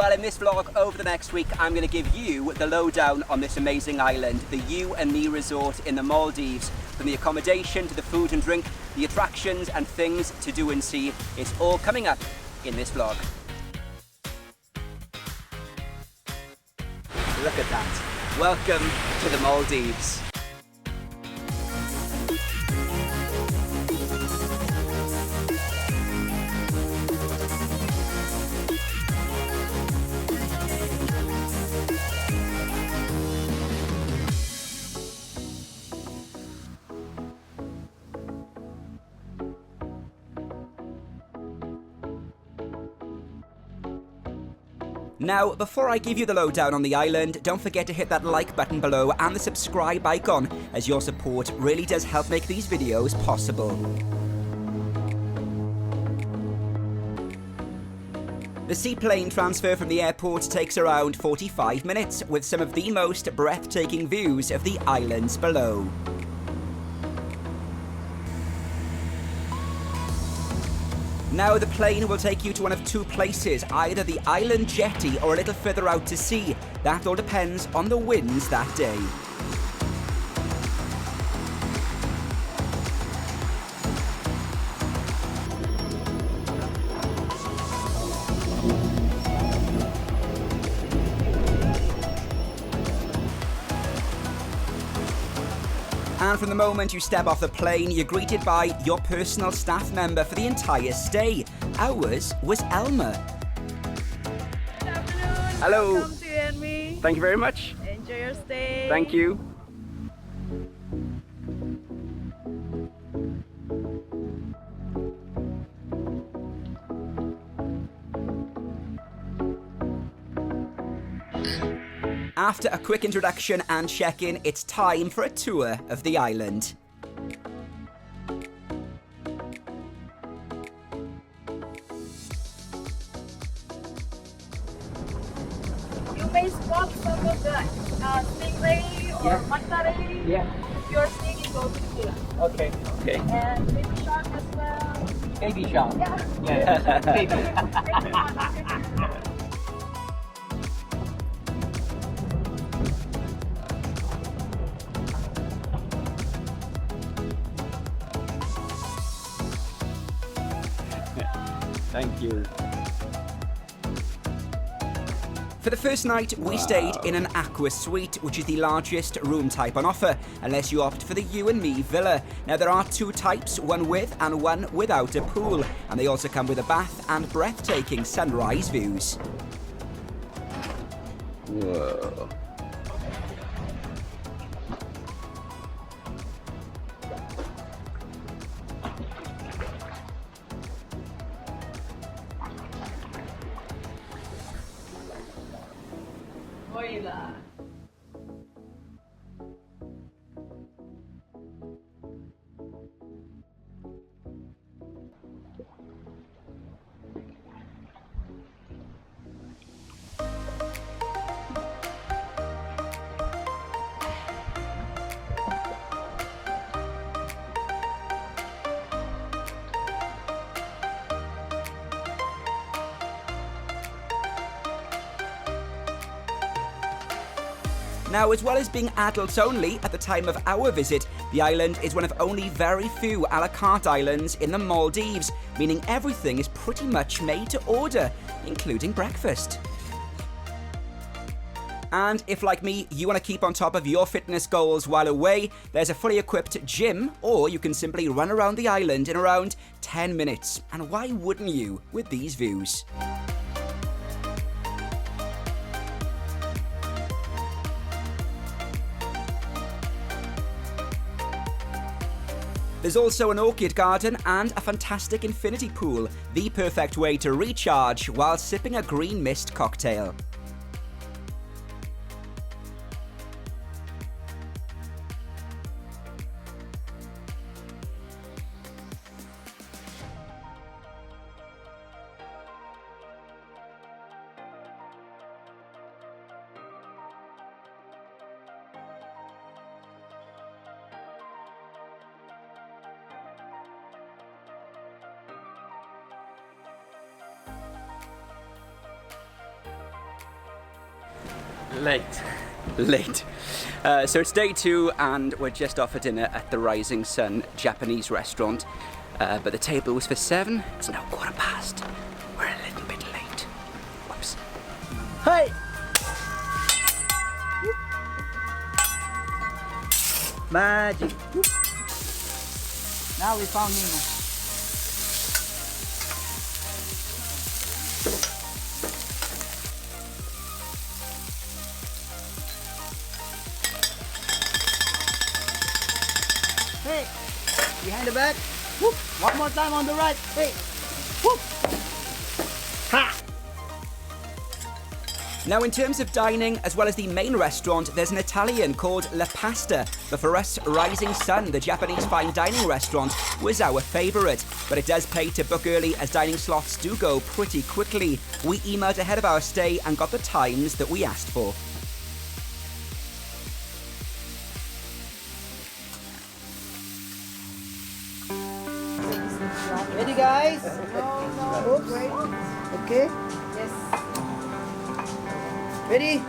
Well, in this vlog over the next week, I'm going to give you the lowdown on this amazing island, the You and Me Resort in the Maldives. From the accommodation to the food and drink, the attractions and things to do and see, it's all coming up in this vlog. Look at that. Welcome to the Maldives. Now, before I give you the lowdown on the island, don't forget to hit that like button below and the subscribe icon, as your support really does help make these videos possible. The seaplane transfer from the airport takes around 45 minutes, with some of the most breathtaking views of the islands below. Now the plane will take you to one of two places, either the island jetty or a little further out to sea. That all depends on the winds that day. And from the moment you step off the plane, you're greeted by your personal staff member for the entire stay. Ours was Elma. Good afternoon. Hello. Welcome to you and me. Thank you very much. Enjoy your stay. Thank you. After a quick introduction and check-in, it's time for a tour of the island. You may spot some of the stingray or manta ray. Yeah. If you're seeing it, go to sila. Okay. Okay. And baby shark as well. Baby shark. Yeah. Yeah. Baby. Thank you. For the first night, we stayed in an Aqua suite, which is the largest room type on offer, unless you opt for the You and Me Villa. Now, there are two types, one with and one without a pool, and they also come with a bath and breathtaking sunrise views. Whoa. Voila. Now, as well as being adults only at the time of our visit, the island is one of only very few a la carte islands in the Maldives, meaning everything is pretty much made to order, including breakfast. And if, like me, you want to keep on top of your fitness goals while away, there's a fully equipped gym, or you can simply run around the island in around 10 minutes. And why wouldn't you with these views? There's also an orchid garden and a fantastic infinity pool, the perfect way to recharge while sipping a green mist cocktail. Late. So it's day 2 and we're just off for dinner at the Rising Sun Japanese restaurant. But the table was for 7. It's now 1:15. We're a little bit late. Whoops. Hey! Magic. Now we found Nemo. Hey! Behind the back. Whoop. One more time on the right. Hey! Whoop. Ha! Now in terms of dining, as well as the main restaurant, there's an Italian called La Pasta. But for us, Rising Sun, the Japanese fine dining restaurant, was our favourite. But it does pay to book early as dining slots do go pretty quickly. We emailed ahead of our stay and got the times that we asked for. Ready, guys? No. Oops. Okay. Yes. Ready?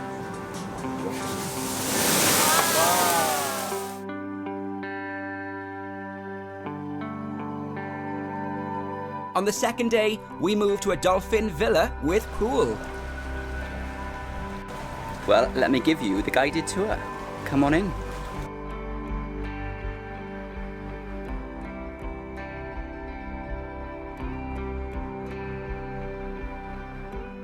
On the second day, we moved to a Dolphin villa with pool. Well, let me give you the guided tour. Come on in.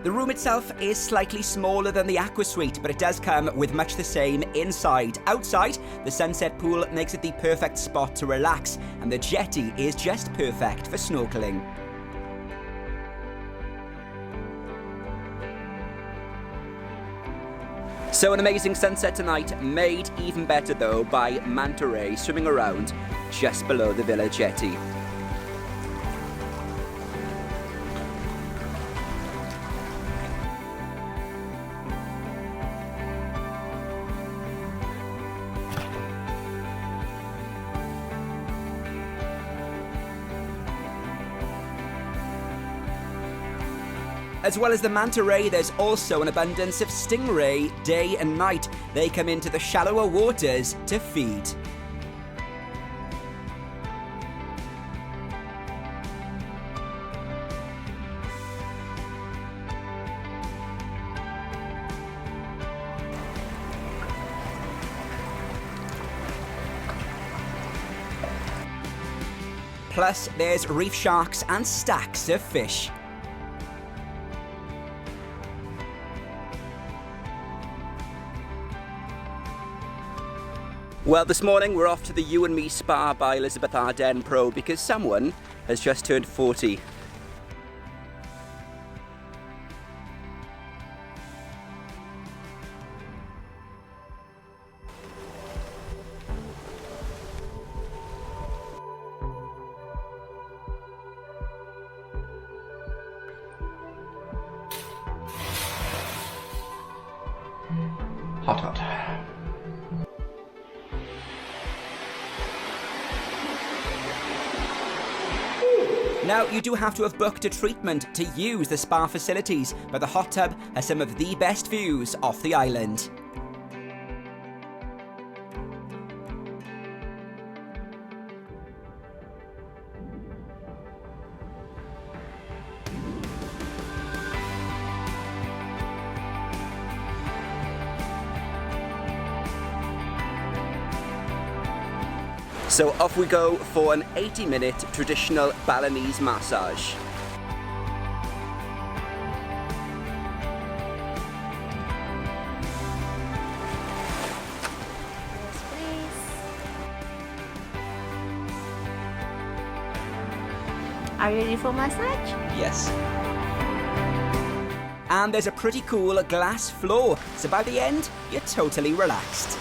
The room itself is slightly smaller than the Aqua suite, but it does come with much the same inside. Outside, the sunset pool makes it the perfect spot to relax, and the jetty is just perfect for snorkeling. So an amazing sunset tonight, made even better though by manta ray swimming around just below the villa jetty. As well as the manta ray, there's also an abundance of stingray day and night. They come into the shallower waters to feed. Plus, there's reef sharks and stacks of fish. Well, this morning we're off to the You and Me Spa by Elizabeth Arden Pro because someone has just turned 40. Hot. Now, you do have to have booked a treatment to use the spa facilities, but the hot tub has some of the best views off the island. So off we go for an 80-minute traditional Balinese massage. Yes, please. Are you ready for massage? Yes. And there's a pretty cool glass floor, so by the end, you're totally relaxed.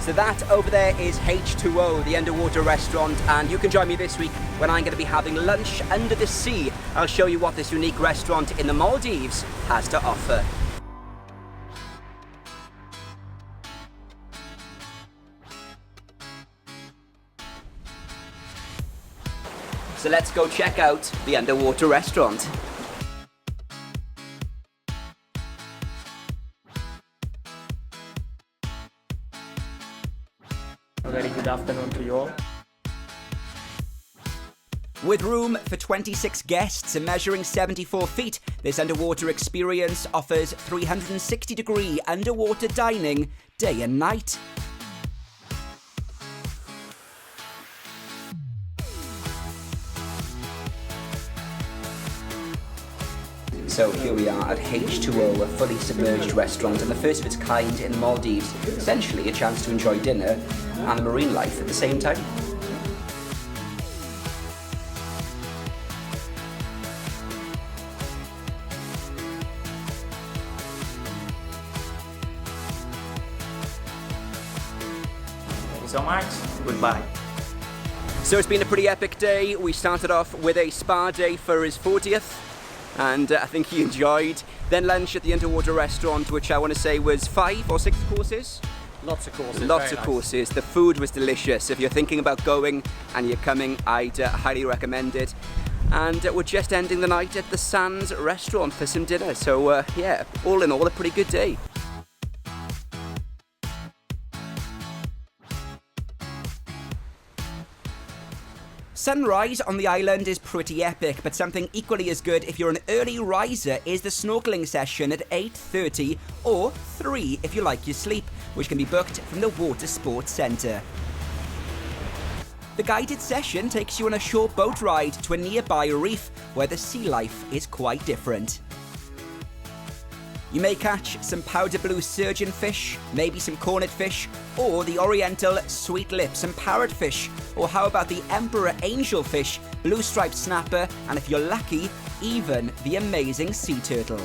So that over there is H20, the underwater restaurant, and you can join me this week when I'm going to be having lunch under the sea. I'll show you what this unique restaurant in the Maldives has to offer. So let's go check out the underwater restaurant. A very good afternoon to you all. With room for 26 guests and measuring 74 feet, this underwater experience offers 360-degree underwater dining day and night. So here we are at H20, a fully submerged restaurant and the first of its kind in the Maldives. Essentially a chance to enjoy dinner and the marine life at the same time. Thank you so much. Goodbye. So it's been a pretty epic day. We started off with a spa day for his 40th. And I think he enjoyed. Then lunch at the underwater restaurant, which I want to say was 5 or 6 courses. Lots of courses. Lots of courses. The food was delicious. If you're thinking about going and you're coming, I'd highly recommend it. And we're just ending the night at the Sands restaurant for some dinner. So yeah, all in all, a pretty good day. Sunrise on the island is pretty epic, but something equally as good if you're an early riser is the snorkeling session at 8:30 or 3 if you like your sleep, which can be booked from the Water Sports Centre. The guided session takes you on a short boat ride to a nearby reef where the sea life is quite different. You may catch some powder blue surgeonfish, maybe some cornet fish, or the oriental sweet lips and parrotfish, or how about the emperor angelfish, blue striped snapper, and if you're lucky, even the amazing sea turtle.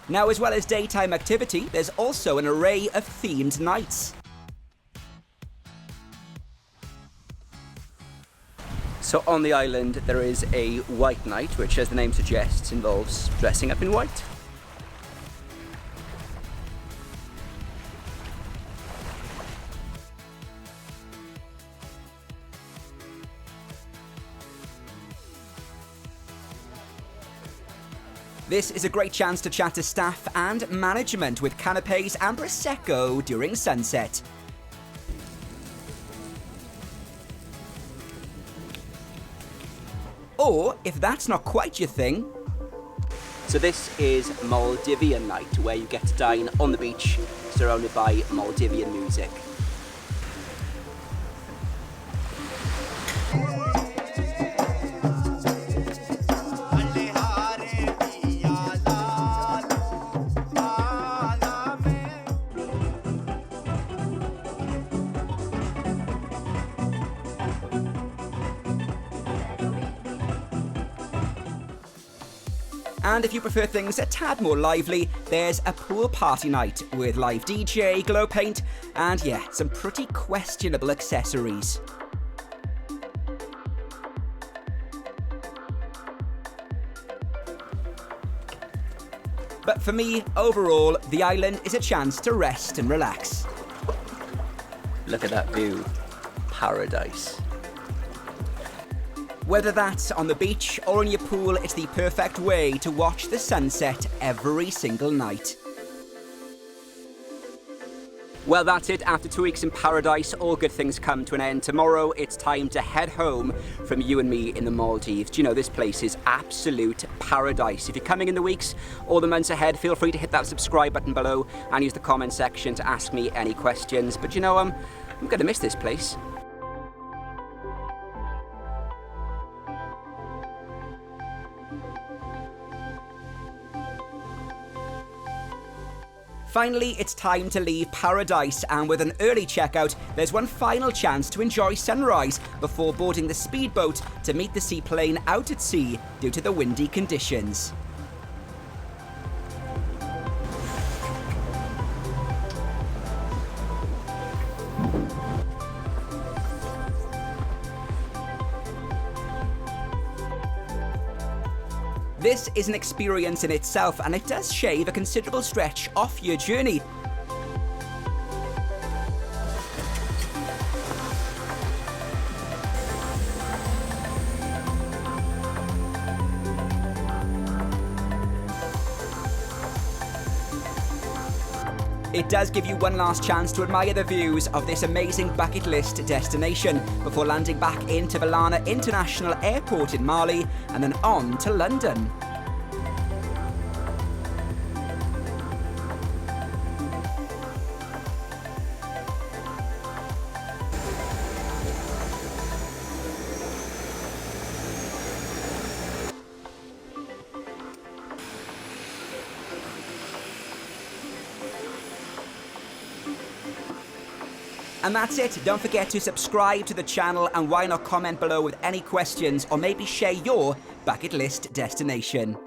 Now, as well as daytime activity, there's also an array of themed nights. So on the island there is a white night, which as the name suggests involves dressing up in white. This is a great chance to chat to staff and management with canapes and prosecco during sunset. Or, if that's not quite your thing... So this is Maldivian night, where you get to dine on the beach, surrounded by Maldivian music. And if you prefer things a tad more lively, there's a pool party night with live DJ, glow paint, and yeah, some pretty questionable accessories. But for me, overall, the island is a chance to rest and relax. Look at that view. Paradise. Whether that's on the beach or in your pool, it's the perfect way to watch the sunset every single night. Well, that's it. After 2 weeks in paradise, all good things come to an end. Tomorrow, it's time to head home from you and me in the Maldives. Do you know, this place is absolute paradise. If you're coming in the weeks or the months ahead, feel free to hit that subscribe button below and use the comment section to ask me any questions. But you know, I'm going to miss this place. Finally, it's time to leave paradise, and with an early checkout, there's one final chance to enjoy sunrise before boarding the speedboat to meet the seaplane out at sea due to the windy conditions. This is an experience in itself, and it does shave a considerable stretch off your journey. It does give you one last chance to admire the views of this amazing bucket list destination before landing back into Valana International Airport in Mali and then on to London. And that's it. Don't forget to subscribe to the channel, and why not comment below with any questions or maybe share your bucket list destination.